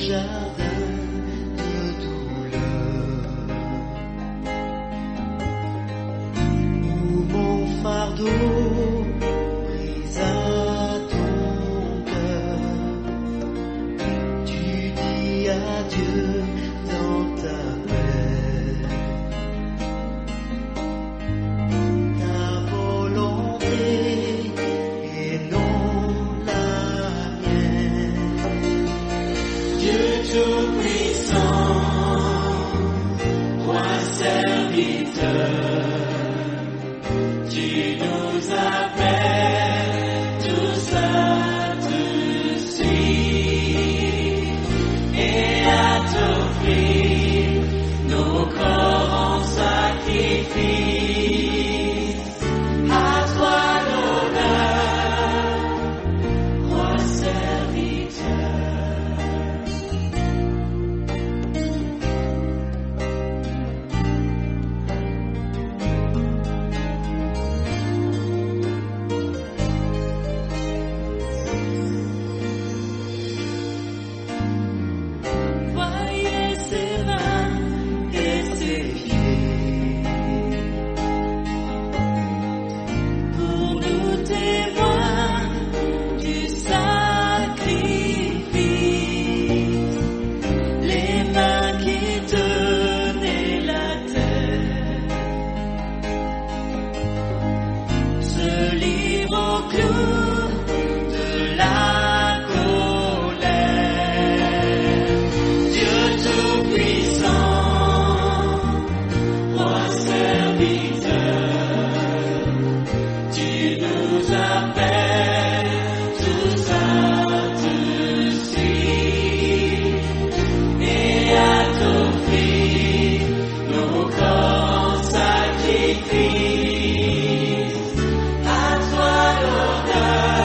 jardin de douleur, où mon fardeau brisa ton cœur. Tu dis adieu dans ta paix. Ta volonté et non la mienne. Dieu Tout-Puissant, Roi serviteur, tu nous appelles tous à te suivre et à t'offrir nos corps en sacrifice. À toi l'honneur, Roi serviteur. Voyez ses mains et ses pieds, pour nous témoins du sacrifice. Les mains qui tenaient la terre se livrent au clou de la colère. Dieu Tout-Puissant, Roi serviteur, tu nous appelles tous à te suivre et à t'offrir nos corps en sacrifice. À toi l'honneur,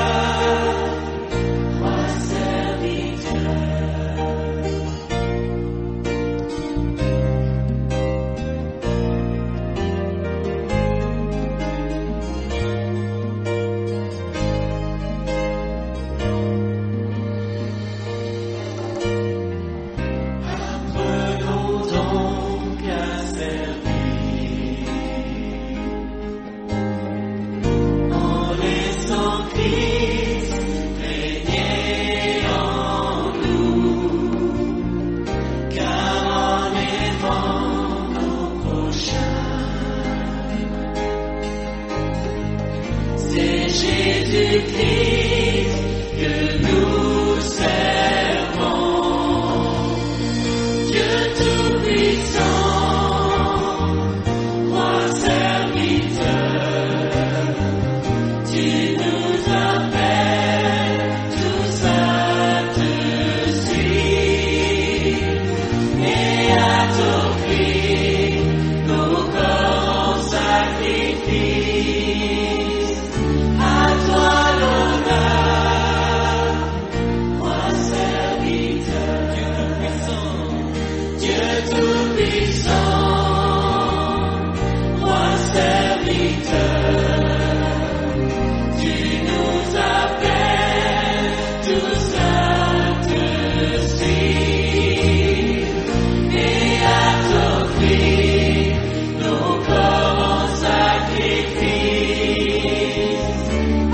Roi serviteur. Apprenons donc à servir en laissant Christ régner en nous, car en aimant nos prochains, c'est Jésus-Christ que nous servons. Dieu Tout-Puissant, Roi serviteur, tu nous appelles tous à te suivre et à t'offrir nos corps en sacrifice. À toi l'honneur, Roi serviteur. Dieu Tout-Puissant, Roi serviteur, tu nous appelles tous à te suivre et à t'offrir nos corps en sacrifice.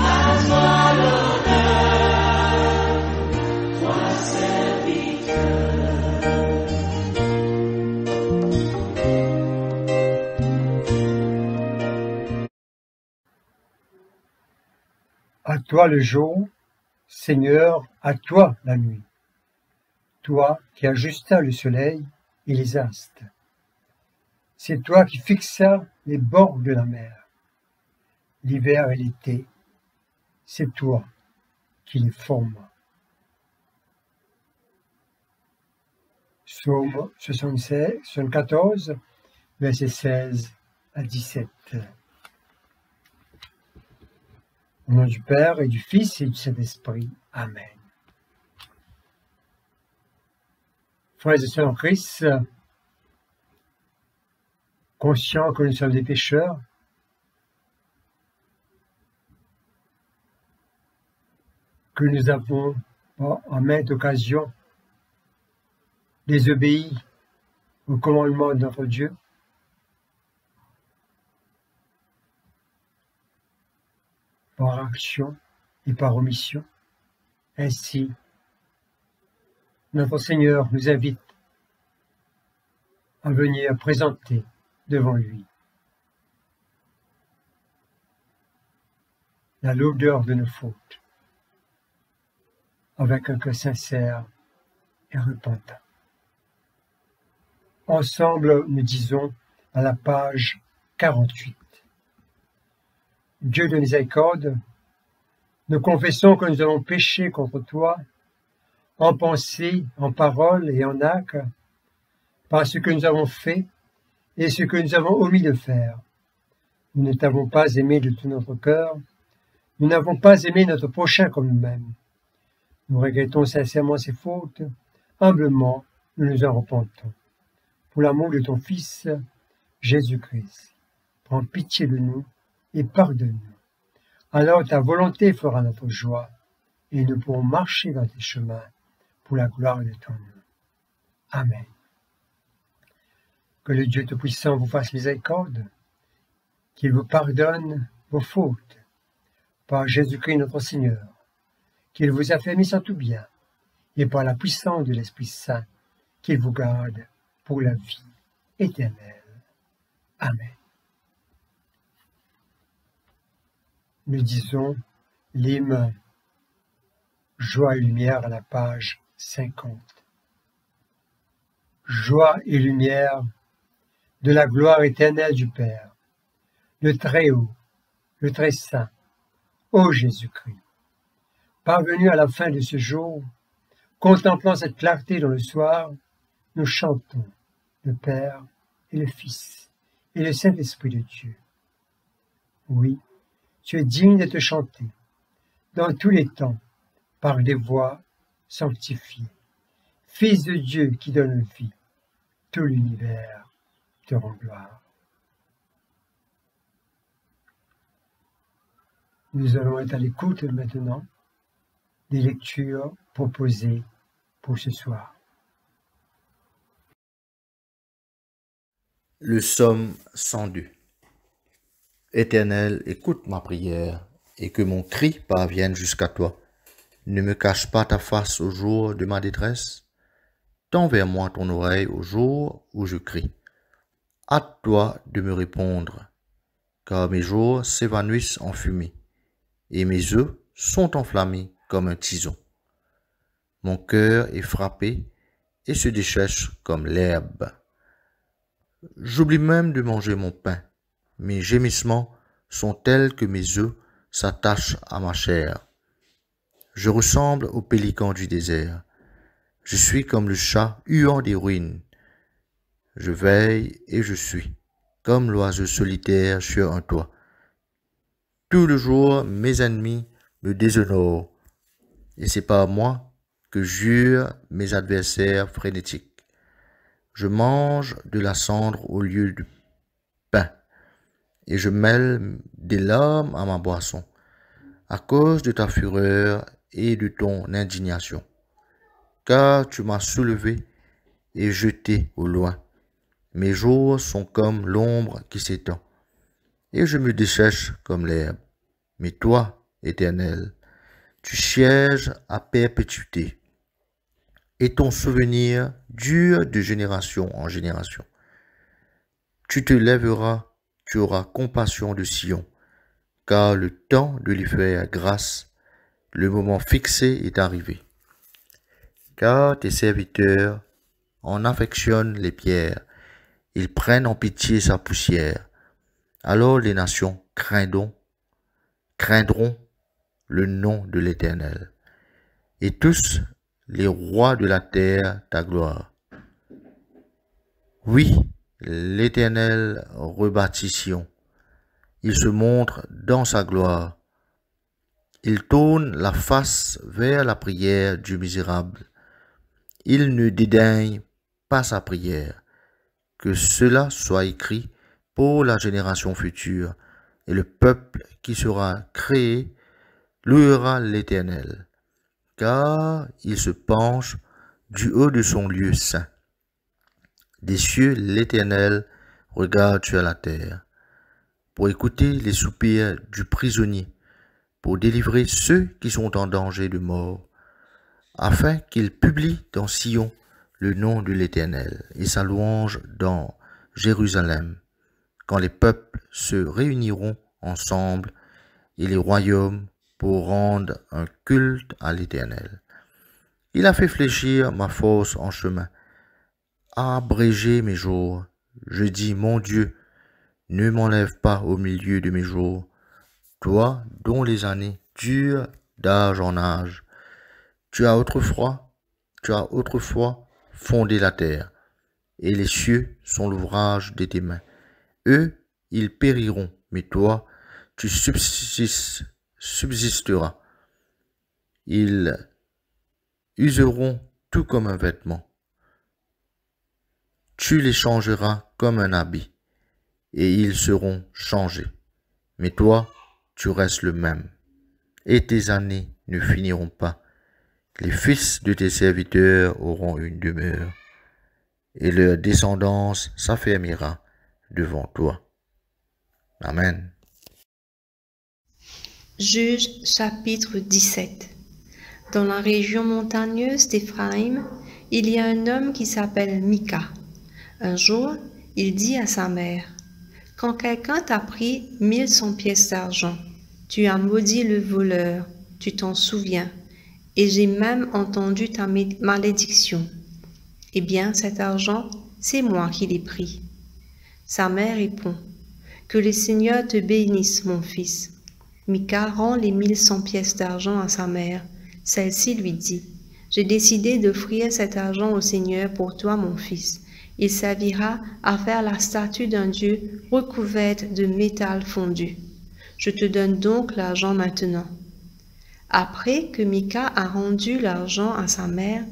À toi l'honneur, Roi serviteur. À toi le jour, Seigneur, à toi la nuit. Toi qui ajustas le soleil et les astres. C'est toi qui fixas les bords de la mer, l'hiver et l'été. C'est toi qui les formes. Psaume 74, versets 16 à 17. Au nom du Père et du Fils et du Saint-Esprit. Amen. Frères et sœurs en Christ, conscients que nous sommes des pécheurs, que nous avons, en maintes occasions, désobéi au commandement de notre Dieu? Par action et par omission. Ainsi, notre Seigneur nous invite à venir présenter devant lui la lourdeur de nos fautes, avec un cœur sincère et repentant. Ensemble, nous disons à la page 48. Dieu de miséricorde, nous confessons que nous avons péché contre toi, en pensée, en parole et en acte, par ce que nous avons fait et ce que nous avons omis de faire. Nous ne t'avons pas aimé de tout notre cœur, nous n'avons pas aimé notre prochain comme nous-mêmes. Nous regrettons sincèrement ces fautes, humblement nous nous en repentons. Pour l'amour de ton Fils, Jésus-Christ, prends pitié de nous et pardonne-nous. Alors ta volonté fera notre joie, et nous pourrons marcher dans tes chemins pour la gloire de ton nom. Amen. Que le Dieu Tout-Puissant vous fasse miséricorde, qu'il vous pardonne vos fautes, par Jésus-Christ notre Seigneur, qu'il vous affermisse en tout bien, et par la puissance de l'Esprit Saint, qu'il vous garde pour la vie éternelle. Amen. Nous disons l'hymne Joie et lumière à la page 50. Joie et lumière de la gloire éternelle du Père, le Très-Haut, le Très-Saint, ô Jésus-Christ. Parvenus à la fin de ce jour, contemplant cette clarté dans le soir, nous chantons le Père et le Fils et le Saint-Esprit de Dieu. Oui, tu es digne de te chanter, dans tous les temps, par des voix sanctifiées. Fils de Dieu qui donne vie, tout l'univers te rend gloire. Nous allons être à l'écoute maintenant des lectures proposées pour ce soir. Le psaume 102. Éternel, écoute ma prière, et que mon cri parvienne jusqu'à toi. Ne me cache pas ta face au jour de ma détresse. Tends vers moi ton oreille au jour où je crie. Hâte-toi de me répondre, car mes jours s'évanouissent en fumée, et mes œufs sont enflammés comme un tison. Mon cœur est frappé et se dessèche comme l'herbe. J'oublie même de manger mon pain. Mes gémissements sont tels que mes œufs s'attachent à ma chair. Je ressemble au pélican du désert. Je suis comme le chat huant des ruines. Je veille et je suis, comme l'oiseau solitaire sur un toit. Tout le jour, mes ennemis me déshonorent, et c'est par moi que jurent mes adversaires frénétiques. Je mange de la cendre au lieu du pain, et je mêle des larmes à ma boisson, à cause de ta fureur et de ton indignation. Car tu m'as soulevé et jeté au loin. Mes jours sont comme l'ombre qui s'étend, et je me dessèche comme l'herbe. Mais toi, Éternel, tu sièges à perpétuité, et ton souvenir dure de génération en génération. Tu te lèveras, tu auras compassion de Sion, car le temps de lui faire grâce, le moment fixé est arrivé. Car tes serviteurs en affectionnent les pierres, ils prennent en pitié sa poussière. Alors les nations craindront le nom de l'Éternel, et tous les rois de la terre ta gloire. Oui, l'Éternel rebâtit Sion, il se montre dans sa gloire. Il tourne la face vers la prière du misérable. Il ne dédaigne pas sa prière. Que cela soit écrit pour la génération future, et le peuple qui sera créé louera l'Éternel, car il se penche du haut de son lieu saint. Des cieux, l'Éternel regarde sur la terre, pour écouter les soupirs du prisonnier, pour délivrer ceux qui sont en danger de mort, afin qu'il publie dans Sion le nom de l'Éternel et sa louange dans Jérusalem, quand les peuples se réuniront ensemble et les royaumes pour rendre un culte à l'Éternel. Il a fait fléchir ma force en chemin, a abrégé mes jours. Je dis, mon Dieu, ne m'enlève pas au milieu de mes jours, toi dont les années durent d'âge en âge. Tu as autrefois fondé la terre, et les cieux sont l'ouvrage de tes mains. Eux, ils périront, mais toi, tu subsisteras. Ils useront tout comme un vêtement. Tu les changeras comme un habit, et ils seront changés. Mais toi, tu restes le même, et tes années ne finiront pas. Les fils de tes serviteurs auront une demeure, et leur descendance s'affermira devant toi. Amen. Juge chapitre 17. Dans la région montagneuse d'Éphraïm, il y a un homme qui s'appelle Mika. Un jour, il dit à sa mère, « Quand quelqu'un t'a pris 1100 pièces d'argent, tu as maudit le voleur, tu t'en souviens, et j'ai même entendu ta malédiction. Eh bien, cet argent, c'est moi qui l'ai pris. » Sa mère répond, « Que le Seigneur te bénisse, mon fils. » Mika rend les 1100 pièces d'argent à sa mère. Celle-ci lui dit, « J'ai décidé d'offrir cet argent au Seigneur pour toi, mon fils. Il servira à faire la statue d'un dieu recouverte de métal fondu. Je te donne donc l'argent maintenant. » Après que Mika a rendu l'argent à sa mère,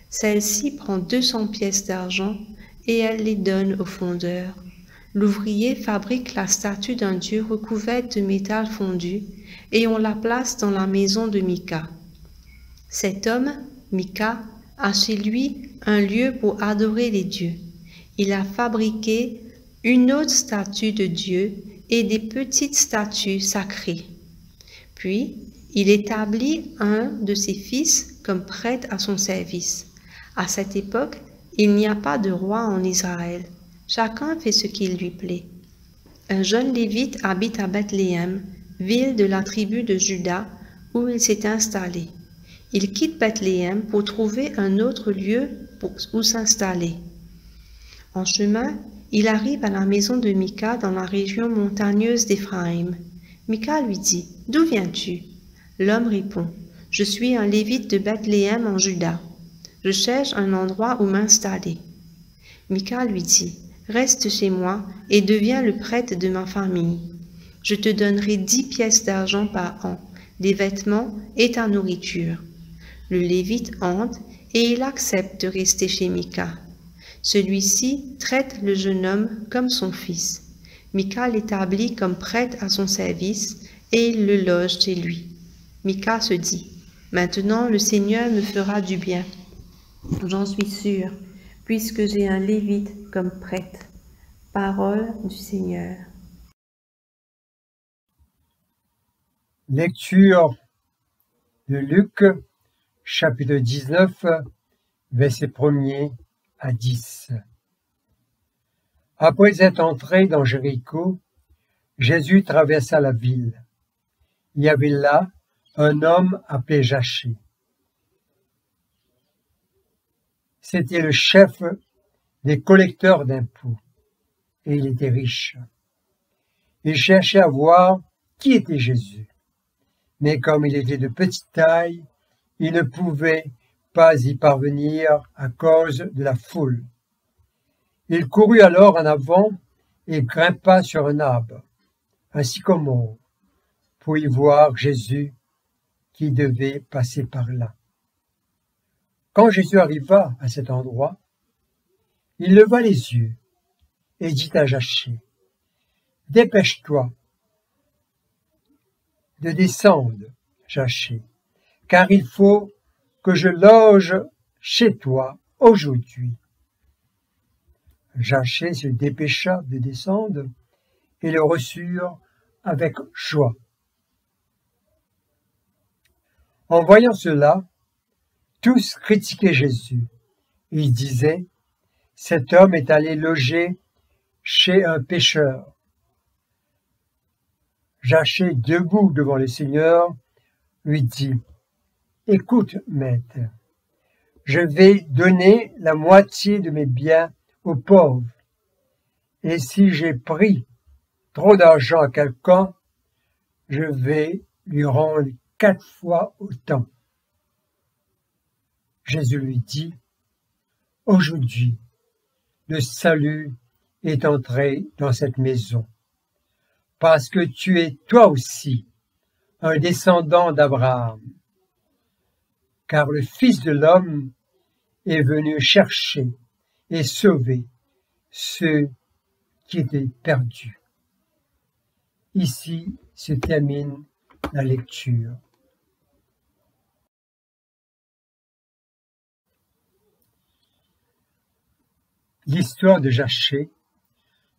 celle-ci prend 200 pièces d'argent et elle les donne au fondeur. L'ouvrier fabrique la statue d'un dieu recouverte de métal fondu et on la place dans la maison de Mika. Cet homme, Mika, a chez lui un lieu pour adorer les dieux. Il a fabriqué une autre statue de Dieu et des petites statues sacrées. Puis, il établit un de ses fils comme prêtre à son service. À cette époque, il n'y a pas de roi en Israël. Chacun fait ce qu'il lui plaît. Un jeune Lévite habite à Bethléem, ville de la tribu de Juda, où il s'est installé. Il quitte Bethléem pour trouver un autre lieu où s'installer. En chemin, il arrive à la maison de Mika dans la région montagneuse d'Éphraïm. Mika lui dit, « D'où viens-tu » L'homme répond, « Je suis un Lévite de Bethléem en Juda. Je cherche un endroit où m'installer. » Mika lui dit, « Reste chez moi et deviens le prêtre de ma famille. Je te donnerai 10 pièces d'argent par an, des vêtements et ta nourriture. » Le Lévite entre et il accepte de rester chez Mika. Celui-ci traite le jeune homme comme son fils. Mika l'établit comme prêtre à son service et il le loge chez lui. Mika se dit, « Maintenant le Seigneur me fera du bien. J'en suis sûr, puisque j'ai un Lévite comme prêtre. » Parole du Seigneur. Lecture de Luc, chapitre 19, versets 1er à 10. Après être entré dans Jéricho, Jésus traversa la ville. Il y avait là un homme appelé Zachée. C'était le chef des collecteurs d'impôts, et il était riche. Il cherchait à voir qui était Jésus, mais comme il était de petite taille, il ne pouvait pas y parvenir à cause de la foule. Il courut alors en avant et grimpa sur un arbre, un sycomore, pour y voir Jésus qui devait passer par là. Quand Jésus arriva à cet endroit, il leva les yeux et dit à Zachée, « Dépêche-toi de descendre, Zachée, car il faut que je loge chez toi aujourd'hui. » Jachée se dépêcha de descendre et le reçurent avec joie. En voyant cela, tous critiquaient Jésus. Ils disaient, « Cet homme est allé loger chez un pécheur. » Jachée, debout devant le Seigneur, lui dit, « Écoute, maître, je vais donner la moitié de mes biens aux pauvres, et si j'ai pris trop d'argent à quelqu'un, je vais lui rendre 4 fois autant. » Jésus lui dit, « Aujourd'hui, le salut est entré dans cette maison, parce que tu es toi aussi un descendant d'Abraham, car le Fils de l'homme est venu chercher et sauver ceux qui étaient perdus. » Ici se termine la lecture. L'histoire de Jachée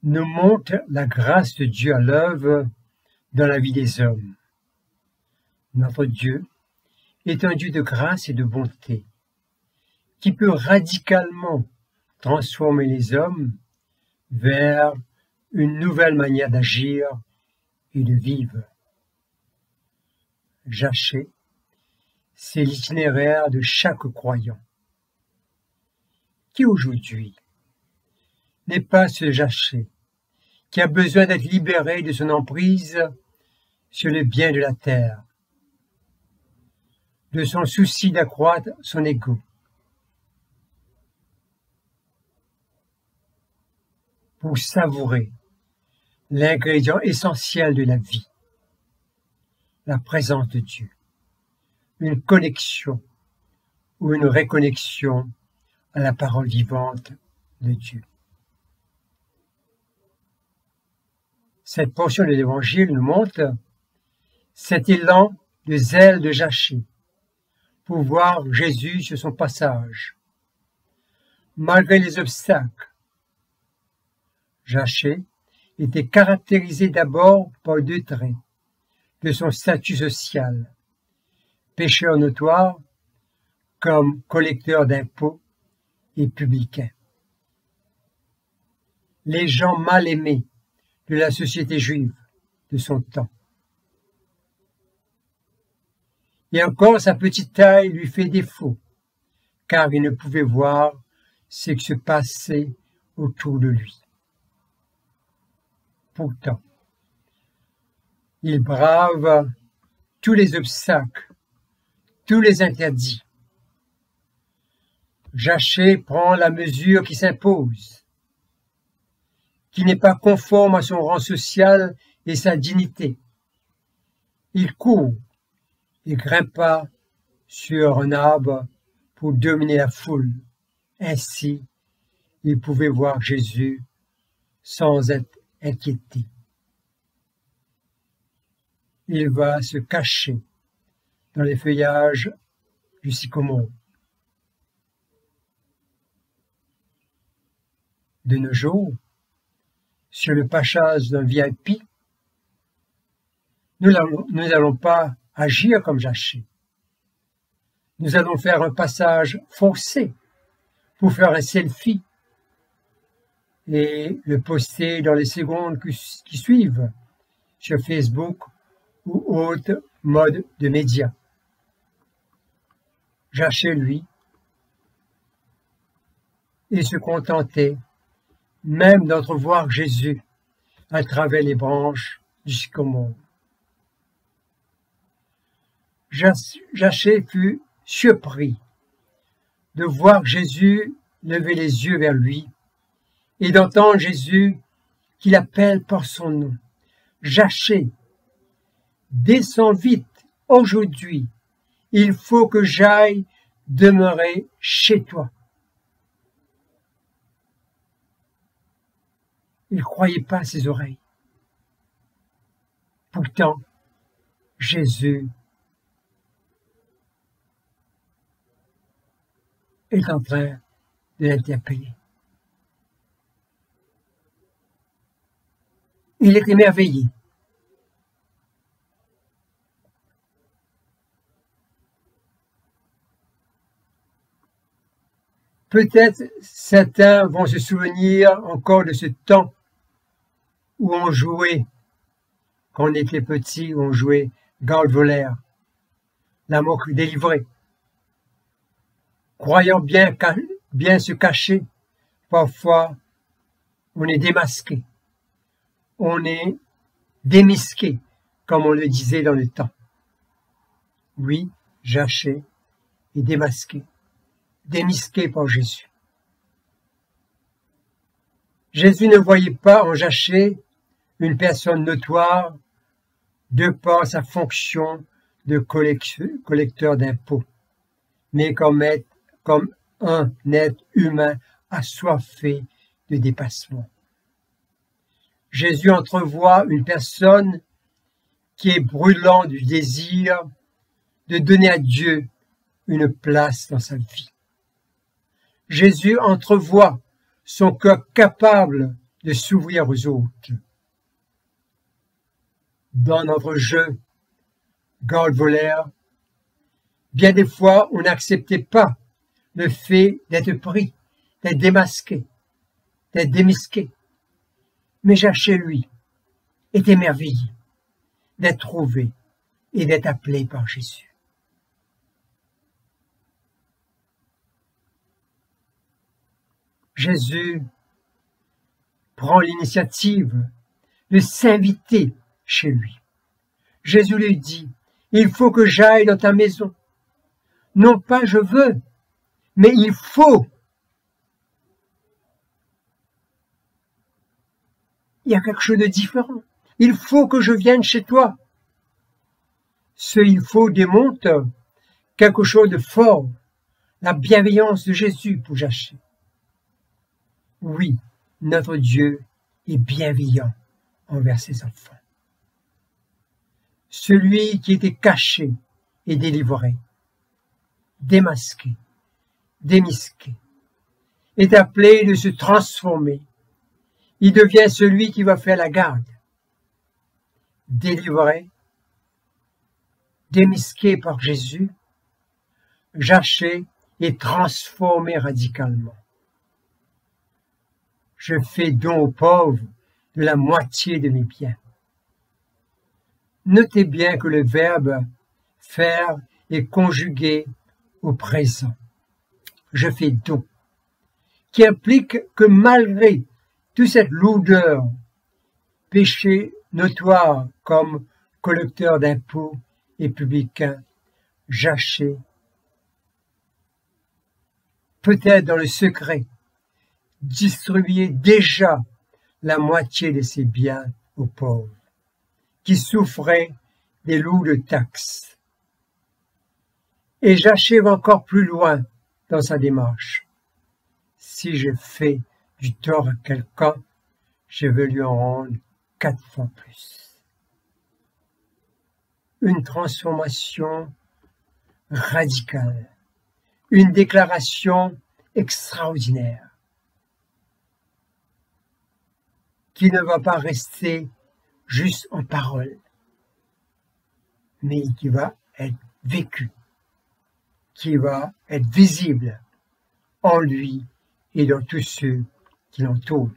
nous montre la grâce de Dieu à l'œuvre dans la vie des hommes. Notre Dieu est un Dieu de grâce et de bonté, qui peut radicalement transformer les hommes vers une nouvelle manière d'agir et de vivre. Jachée, c'est l'itinéraire de chaque croyant, qui aujourd'hui n'est pas ce Jachée, qui a besoin d'être libéré de son emprise sur les biens de la terre, de son souci d'accroître son ego. Pour savourer l'ingrédient essentiel de la vie, la présence de Dieu, une connexion ou une réconnexion à la parole vivante de Dieu. Cette portion de l'Évangile nous montre cet élan de zèle de Jachée pour voir Jésus sur son passage. Malgré les obstacles, Jachée était caractérisé d'abord par 2 traits de son statut social, pécheur notoire comme collecteur d'impôts et publicain. Les gens mal aimés de la société juive de son temps. Et encore sa petite taille lui fait défaut, car il ne pouvait voir ce qui se passait autour de lui. Pourtant, il brave tous les obstacles, tous les interdits. Jachée prend la mesure qui s'impose, qui n'est pas conforme à son rang social et sa dignité. Il court et grimpa sur un arbre pour dominer la foule. Ainsi, il pouvait voir Jésus sans être inquiété. Il va se cacher dans les feuillages du sycomore. De nos jours, sur le passage d'un VIP, nous n'allons pas agir comme Jachée. Nous allons faire un passage forcé pour faire un selfie et le poster dans les secondes qui suivent sur Facebook ou autre mode de médias. Jachée, lui, et se contentait même d'entrevoir Jésus à travers les branches du sycomore. Jachée fut surpris de voir Jésus lever les yeux vers lui et d'entendre Jésus qui l'appelle par son nom. Jachée, descends vite, aujourd'hui, il faut que j'aille demeurer chez toi. Il ne croyait pas à ses oreilles. Pourtant, Jésus est en train de l'interpeller. Il est émerveillé. Peut-être certains vont se souvenir encore de ce temps où on jouait, quand on était petit, où on jouait Garde-Volaire, la mort délivrée, croyant bien se cacher. Parfois, on est démasqué, on est démisqué, comme on le disait dans le temps. Oui, Jachée est démasqué, démisqué par Jésus. Jésus ne voyait pas en Jachée une personne notoire de par sa fonction de collecteur d'impôts, mais comme un être humain assoiffé de dépassement. Jésus entrevoit une personne qui est brûlant du désir de donner à Dieu une place dans sa vie. Jésus entrevoit son cœur capable de s'ouvrir aux autres. Dans notre jeu Garde-Volaire, bien des fois, on n'acceptait pas le fait d'être pris, d'être démasqué, d'être démisqué. Mais Jachée, lui, est émerveillé d'être trouvé et d'être appelé par Jésus. Jésus prend l'initiative de s'inviter chez lui. Jésus lui dit, « Il faut que j'aille dans ta maison. Non pas je veux, mais il faut. » Il y a quelque chose de différent. Il faut que je vienne chez toi. Ce il faut démontre quelque chose de fort, la bienveillance de Jésus pour Jachée. Oui, notre Dieu est bienveillant envers ses enfants. Celui qui était caché et délivré, démasqué, démisqué, est appelé de se transformer. Il devient celui qui va faire la garde. Délivré, démisqué par Jésus, Jachée est transformé radicalement. Je fais don aux pauvres de la moitié de mes biens. Notez bien que le verbe « faire » est conjugué au présent. Je fais don, qui implique que malgré toute cette lourdeur, péché notoire comme collecteur d'impôts et publicain, Jachée, peut-être dans le secret, distribuait déjà la moitié de ses biens aux pauvres, qui souffraient des lourdes taxes. Et Jachée va encore plus loin dans sa démarche. Si je fais du tort à quelqu'un, je veux lui en rendre 4 fois plus. Une transformation radicale, une déclaration extraordinaire, qui ne va pas rester juste en parole, mais qui va être vécue, qui va être visible en lui et dans tous ceux qui l'entourent.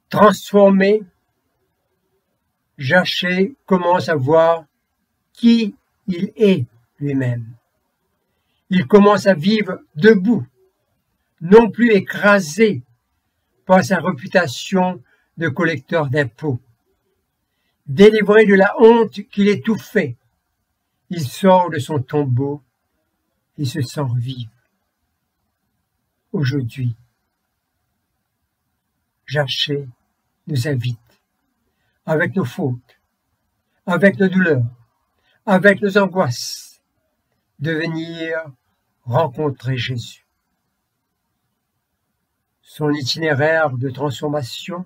Transformé, Jachée commence à voir qui il est lui-même. Il commence à vivre debout, non plus écrasé par sa réputation de collecteur d'impôts. Délivré de la honte qui l'étouffait, il sort de son tombeau et se sent vivre. Aujourd'hui, Jachée nous invite, avec nos fautes, avec nos douleurs, avec nos angoisses, de venir rencontrer Jésus. Son itinéraire de transformation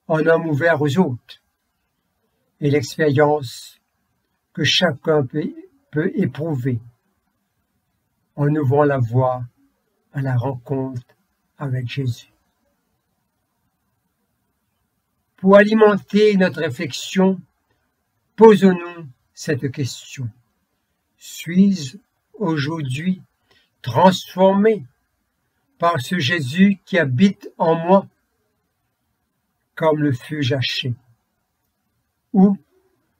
en homme ouvert aux autres et l'expérience que chacun peut éprouver en ouvrant la voie à la rencontre avec Jésus. Pour alimenter notre réflexion, posons-nous cette question. Suis-je aujourd'hui transformé par ce Jésus qui habite en moi, comme le fut Zachée? Ou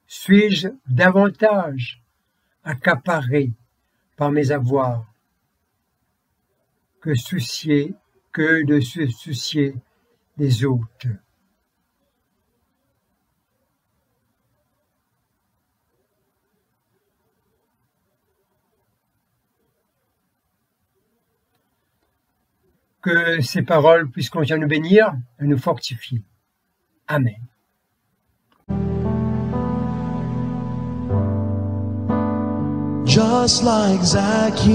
suis-je davantage accaparé par mes avoirs que de se soucier des autres? Que ces paroles puissent continuer à nous bénir et nous fortifier. Amen. Just like Zacchaeus,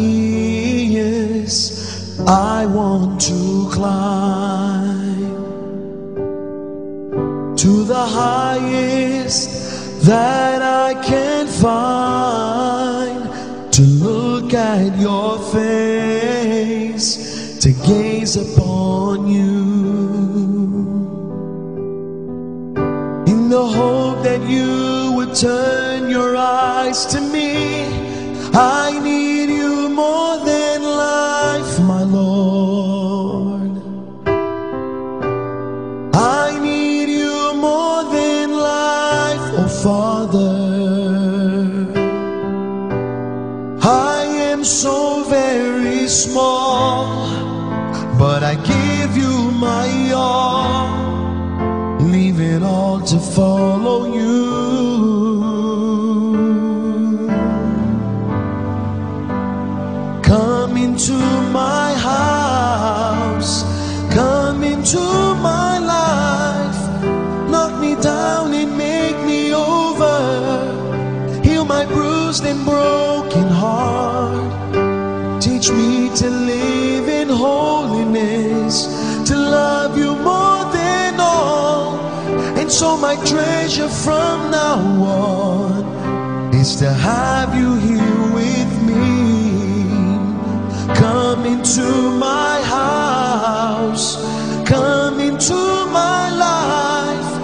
I want to climb to the highest that I can find, to look at your face, to gaze upon you, in the hope that you would turn your eyes to me. I need you more than life, my Lord. I need you more than life, oh Father. I am so very small, but I give you my all, leave it all to follow you. Come into my house, come into my life, knock me down and make me over, heal my bruised and broken heart, teach me to live in holiness, to love you more than all, and so my treasure from now on is to have you here with me. Come into my house, come into my life,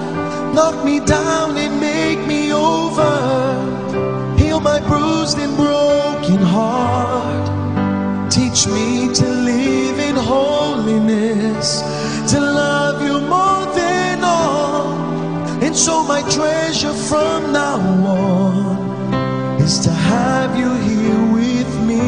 knock me down and make me over, heal my bruised and broken heart, teach me to live in holiness, to love you more than all, and so my treasure from now on is to have you here with me.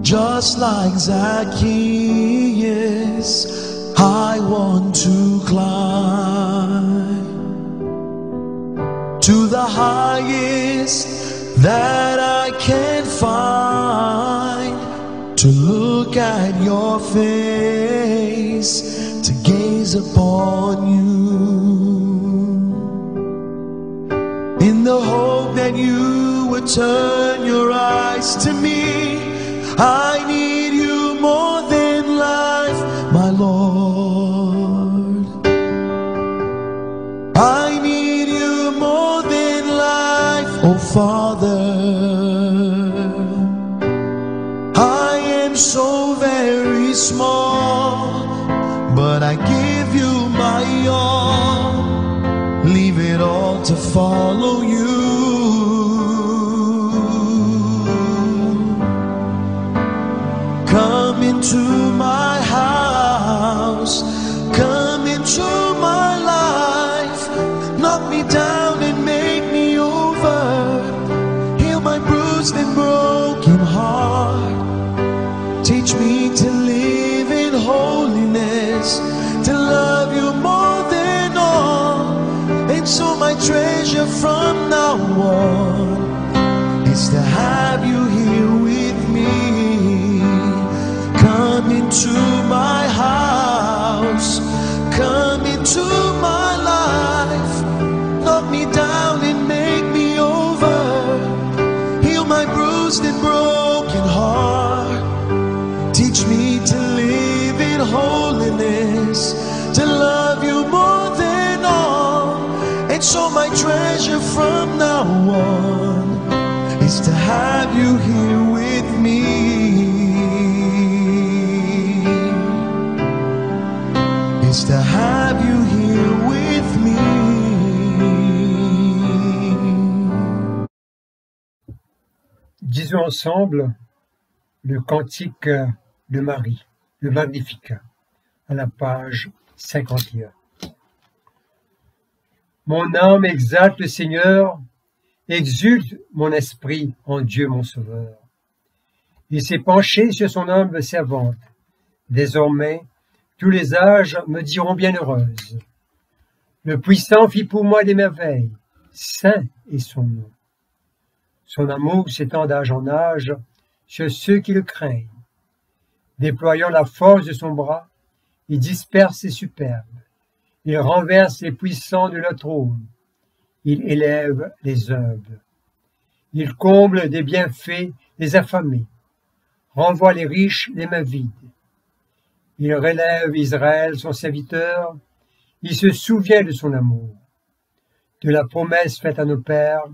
Just like Zacchaeus, I want to climb to the highest that I can find, to look at your face, to gaze upon you, in the hope that you would turn your eyes to me. I need you more than life, my Lord. I need you more than life, oh Father. I am so very small, but I give you my all, leave it all to follow you. Come into my house, come into my life, knock me down and make me over, heal my bruised and broken heart, teach me to live in holiness, to love you more than all, and so my treasure from now on is to have you here with me. Come into my house, come into my life, knock me And so my treasure from now on is to have you here with me. Is to have you here with me. Disons ensemble le cantique de Marie, le Magnificat, à la page 51. Mon âme exalte le Seigneur, exulte mon esprit en Dieu mon Sauveur. Il s'est penché sur son humble servante. Désormais, tous les âges me diront bienheureuse. Le Puissant fit pour moi des merveilles, saint est son nom. Son amour s'étend d'âge en âge sur ceux qui le craignent. Déployant la force de son bras, il disperse les superbes. Il renverse les puissants de leur trône. Il élève les humbles. Il comble des bienfaits les affamés. Renvoie les riches les mains vides. Il relève Israël, son serviteur. Il se souvient de son amour, de la promesse faite à nos pères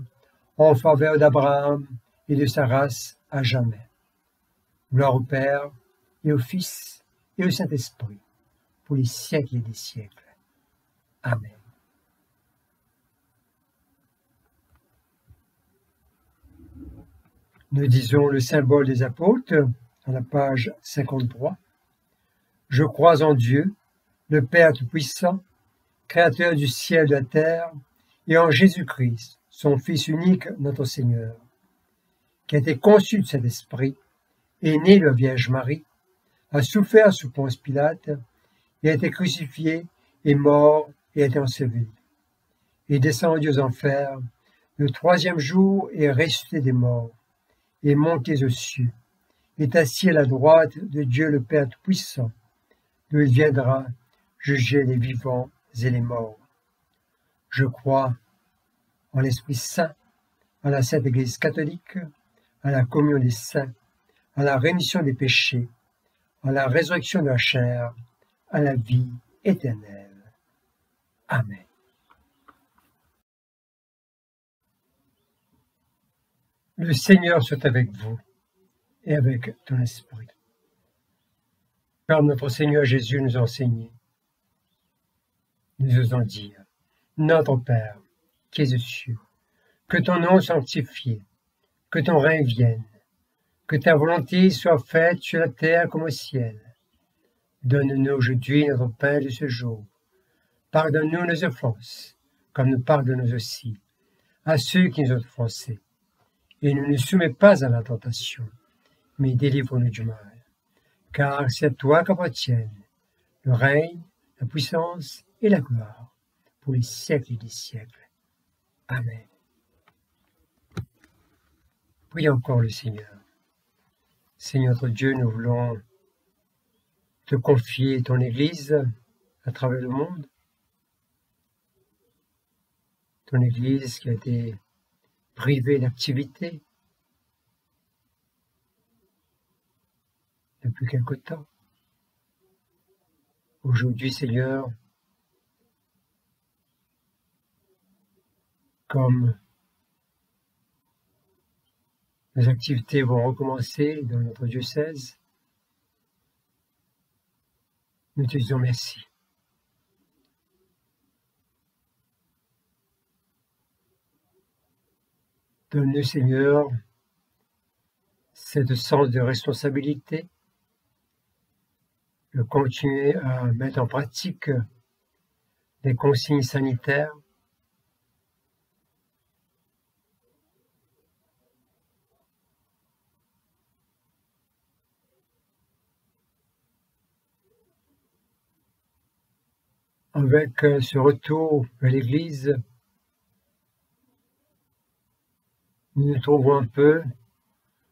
en faveur d'Abraham et de sa race à jamais. Gloire au Père et au Fils et au Saint-Esprit, pour les siècles et des siècles. Amen. Nous disons le symbole des apôtres à la page 53. Je crois en Dieu, le Père Tout-Puissant, Créateur du ciel et de la terre, et en Jésus-Christ, son Fils unique, notre Seigneur, qui a été conçu de cet esprit, est né de la Vierge Marie, a souffert sous Ponce Pilate, et a été crucifié, est mort et a été enseveli. Est descendu aux enfers, le troisième jour est ressuscité des morts, est monté aux cieux, est assis à la droite de Dieu le Père Tout-Puissant, d'où il viendra juger les vivants et les morts. Je crois en l'Esprit Saint, à la Sainte Église catholique, à la communion des saints, à la rémission des péchés, à la résurrection de la chair, à la vie éternelle. Amen. Le Seigneur soit avec vous et avec ton esprit. Comme notre Seigneur Jésus nous a enseigné, nous osons dire, Notre Père, qui es aux cieux, que ton nom soit sanctifié, que ton règne vienne, que ta volonté soit faite sur la terre comme au ciel. Donne-nous aujourd'hui notre pain de ce jour. Pardonne-nous nos offenses, comme nous pardonnons aussi à ceux qui nous ont offensés. Et ne nous soumets pas à la tentation, mais délivre-nous du mal. Car c'est à toi qu'appartiennent le règne, la puissance et la gloire, pour les siècles des siècles. Amen. Prions encore le Seigneur. Seigneur notre Dieu, nous voulons te confier ton Église à travers le monde. Ton Église qui a été privée d'activité depuis quelque temps. Aujourd'hui, Seigneur, comme les activités vont recommencer dans notre diocèse, nous te disons merci. Donne-nous, Seigneur, cette sens de responsabilité, de continuer à mettre en pratique les consignes sanitaires, avec ce retour à l'Église, nous nous trouvons un peu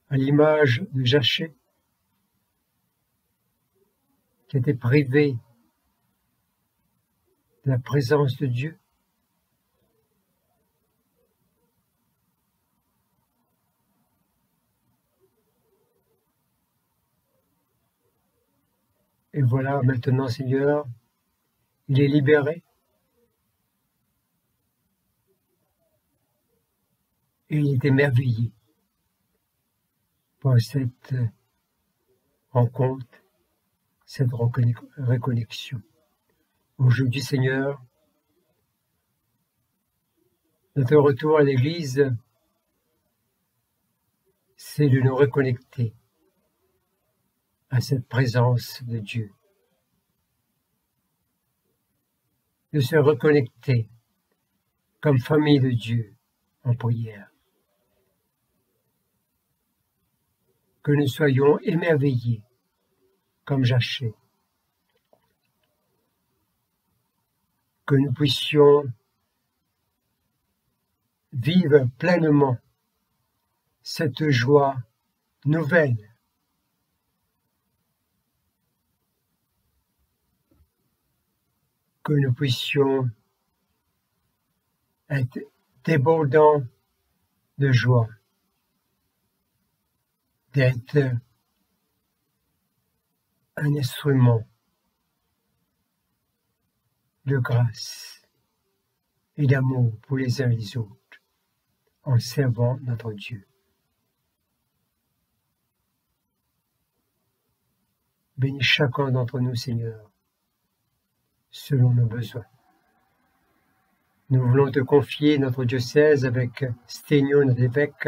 à l'image de Jachée, qui était privé de la présence de Dieu. Et voilà, maintenant, Seigneur, il est libéré. Et il est émerveillé par cette rencontre, cette reconnexion. Aujourd'hui, Seigneur, notre retour à l'Église, c'est de nous reconnecter à cette présence de Dieu, de se reconnecter comme famille de Dieu en prière, que nous soyons émerveillés comme Jachée, que nous puissions vivre pleinement cette joie nouvelle que nous puissions être débordants de joie, d'être un instrument de grâce et d'amour pour les uns et les autres, en servant notre Dieu. Bénis chacun d'entre nous, Seigneur, selon nos besoins. Nous voulons te confier notre diocèse avec Sténio, notre évêque,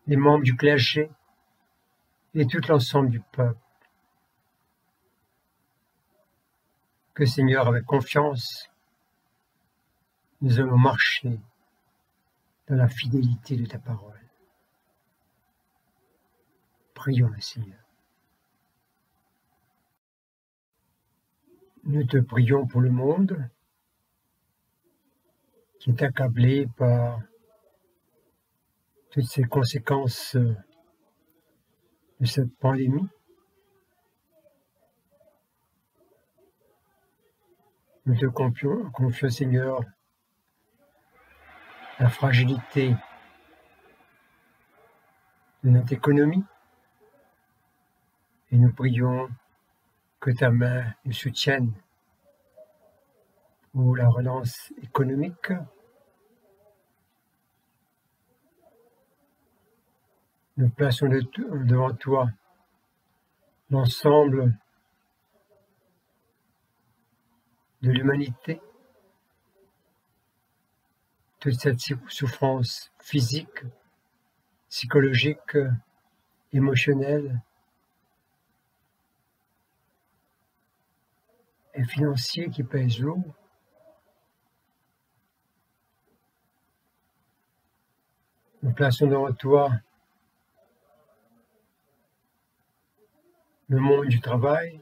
les membres du clergé et tout l'ensemble du peuple. Que, Seigneur, avec confiance, nous allons marcher dans la fidélité de ta parole. Prions le Seigneur. Nous te prions pour le monde qui est accablé par toutes ces conséquences de cette pandémie. Nous te confions, Seigneur, la fragilité de notre économie et nous prions que ta main nous soutienne pour la relance économique. Nous plaçons devant toi l'ensemble de l'humanité, toute cette souffrance physique, psychologique, émotionnelle et financière qui pèse lourd. Nous plaçons devant toi le monde du travail,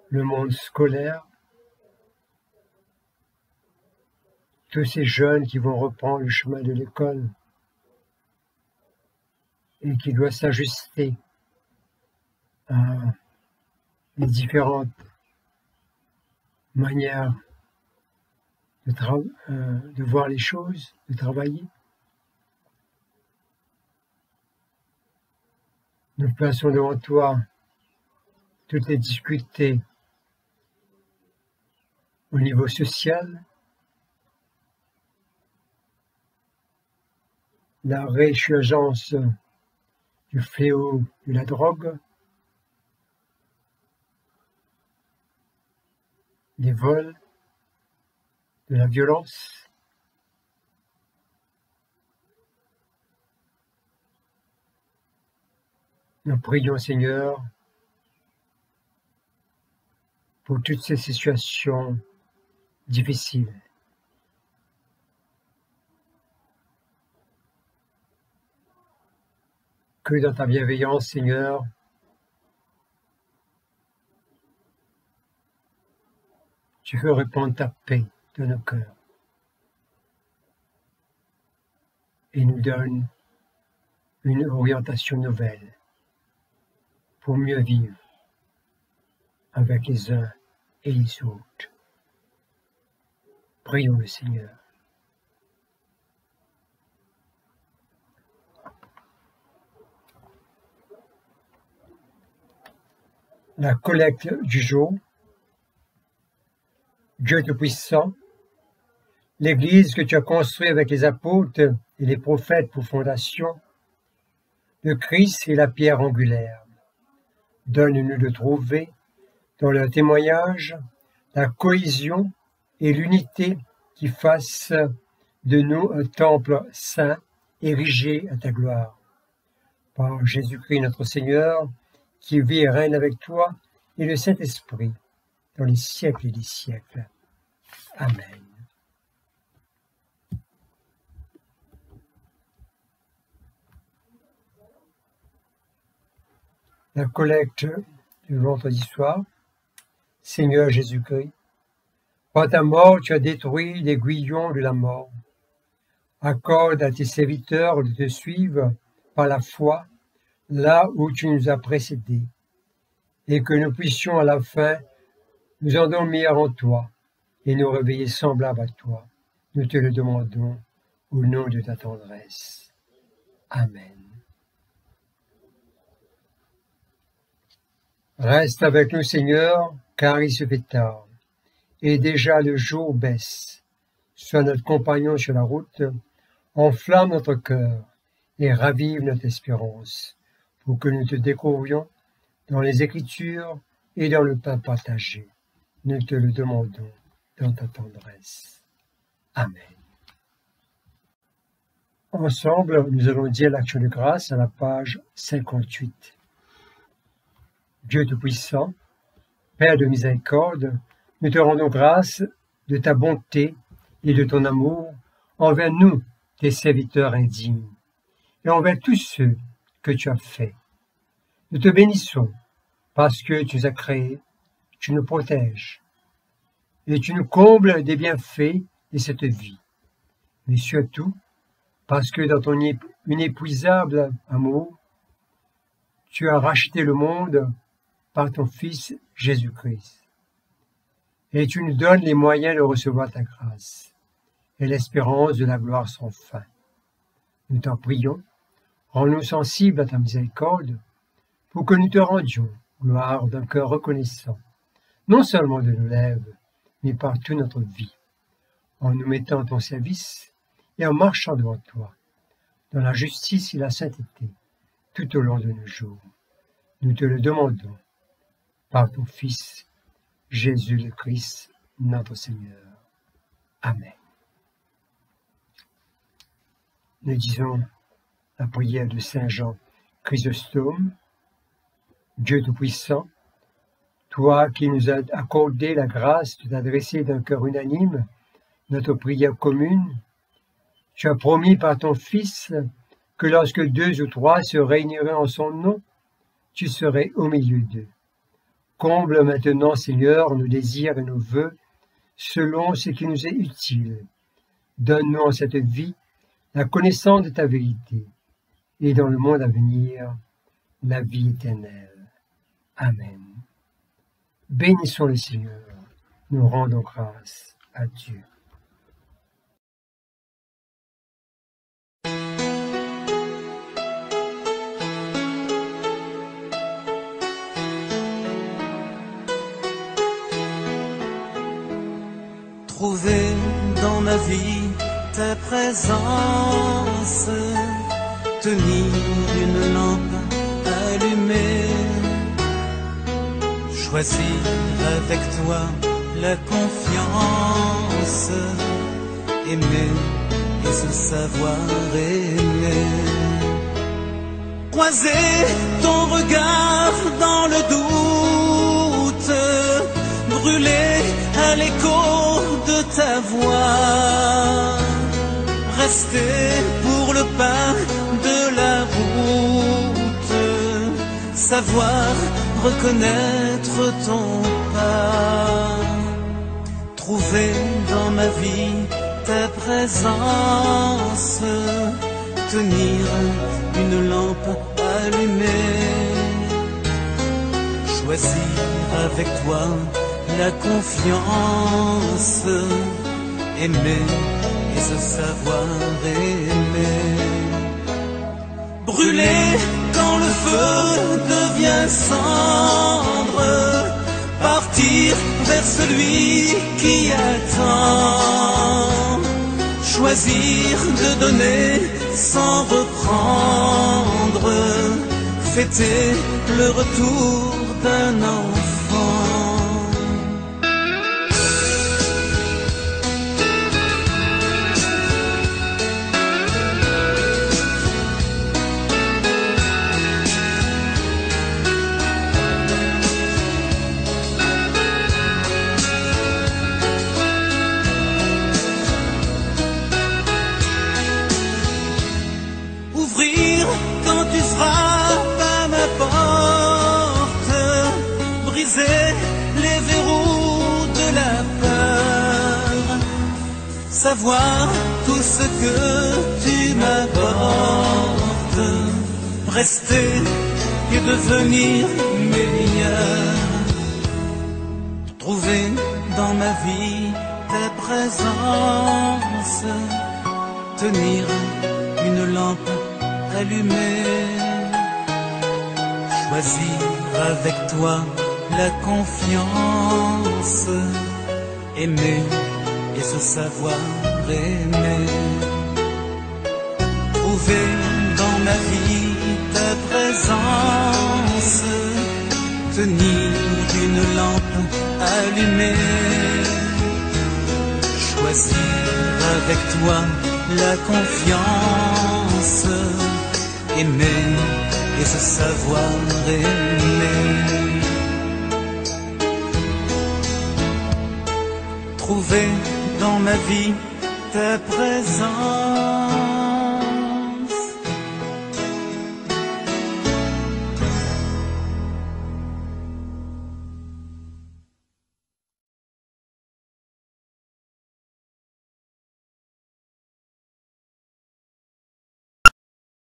le monde scolaire, tous ces jeunes qui vont reprendre le chemin de l'école et qui doivent s'ajuster à les différentes manières de voir les choses, de travailler. Nous plaçons devant toi toutes les difficultés au niveau social, la résurgence du fléau de la drogue, des vols, de la violence. Nous prions, Seigneur, pour toutes ces situations difficiles. Que dans ta bienveillance, Seigneur, tu veux répandre ta paix dans nos cœurs et nous donne une orientation nouvelle pour mieux vivre avec les uns et les autres. Prions le Seigneur. La collecte du jour Dieu Tout-Puissant, l'Église que tu as construite avec les apôtres et les prophètes pour fondation, le Christ est la pierre angulaire. Donne-nous de trouver, dans leur témoignage, la cohésion et l'unité qui fassent de nous un temple saint érigé à ta gloire. Par Jésus-Christ notre Seigneur, qui vit et règne avec toi et le Saint-Esprit, dans les siècles et des siècles. Amen. La collecte du vendredi soir. Seigneur Jésus-Christ, par ta mort, tu as détruit l'aiguillon de la mort. Accorde à tes serviteurs de te suivre par la foi là où tu nous as précédés, et que nous puissions à la fin nous endormir en toi et nous réveiller semblables à toi. Nous te le demandons au nom de ta tendresse. Amen. Reste avec nous, Seigneur, car il se fait tard, et déjà le jour baisse. Sois notre compagnon sur la route, enflamme notre cœur et ravive notre espérance, pour que nous te découvrions dans les Écritures et dans le pain partagé. Nous te le demandons dans ta tendresse. Amen. Ensemble, nous allons dire l'action de grâce à la page 58. Dieu Tout-Puissant, Père de miséricorde, nous te rendons grâce de ta bonté et de ton amour envers nous, tes serviteurs indignes, et envers tous ceux que tu as faits. Nous te bénissons parce que tu nous as créés, tu nous protèges, et tu nous combles des bienfaits de cette vie. Mais surtout, parce que dans ton inépuisable amour, tu as racheté le monde par ton Fils Jésus-Christ. Et tu nous donnes les moyens de recevoir ta grâce et l'espérance de la gloire sans fin. Nous t'en prions, rends-nous sensibles à ta miséricorde, pour que nous te rendions gloire d'un cœur reconnaissant, non seulement de nos lèvres, mais par toute notre vie, en nous mettant à ton service et en marchant devant toi, dans la justice et la sainteté, tout au long de nos jours. Nous te le demandons, par ton Fils, Jésus le Christ, notre Seigneur. Amen. Nous disons la prière de Saint Jean Chrysostome. Dieu Tout-Puissant, toi qui nous as accordé la grâce de t'adresser d'un cœur unanime notre prière commune, tu as promis par ton Fils que lorsque 2 ou 3 se réuniraient en son nom, tu serais au milieu d'eux. Comble maintenant, Seigneur, nos désirs et nos vœux, selon ce qui nous est utile. Donne-nous en cette vie la connaissance de ta vérité, et dans le monde à venir, la vie éternelle. Amen. Bénissons le Seigneur, nous rendons grâce à Dieu. Trouver dans ma vie ta présence, tenir une lampe allumée, choisir avec toi la confiance, aimer et se savoir aimer. Croiser ton regard dans le doute, brûler à l'écho de ta voix, rester pour le pas de la route, savoir reconnaître ton pas, trouver dans ma vie ta présence, tenir une lampe allumée, choisir avec toi la confiance, aimer et se savoir aimer. Brûler quand le feu devient cendre, partir vers celui qui attend, choisir de donner sans reprendre, fêter le retour d'un enfant. Ouvrir quand tu frappes à ma porte, briser les verrous de la peur, savoir tout ce que tu m'apportes, rester et devenir meilleur, trouver dans ma vie ta présence, tenir une lampe allumée, choisir avec toi la confiance, aimer et se savoir aimer, trouver dans ma vie ta présence, tenir une lampe allumée, choisir avec toi la confiance, aimer et se savoir aimer, trouver dans ma vie ta présence.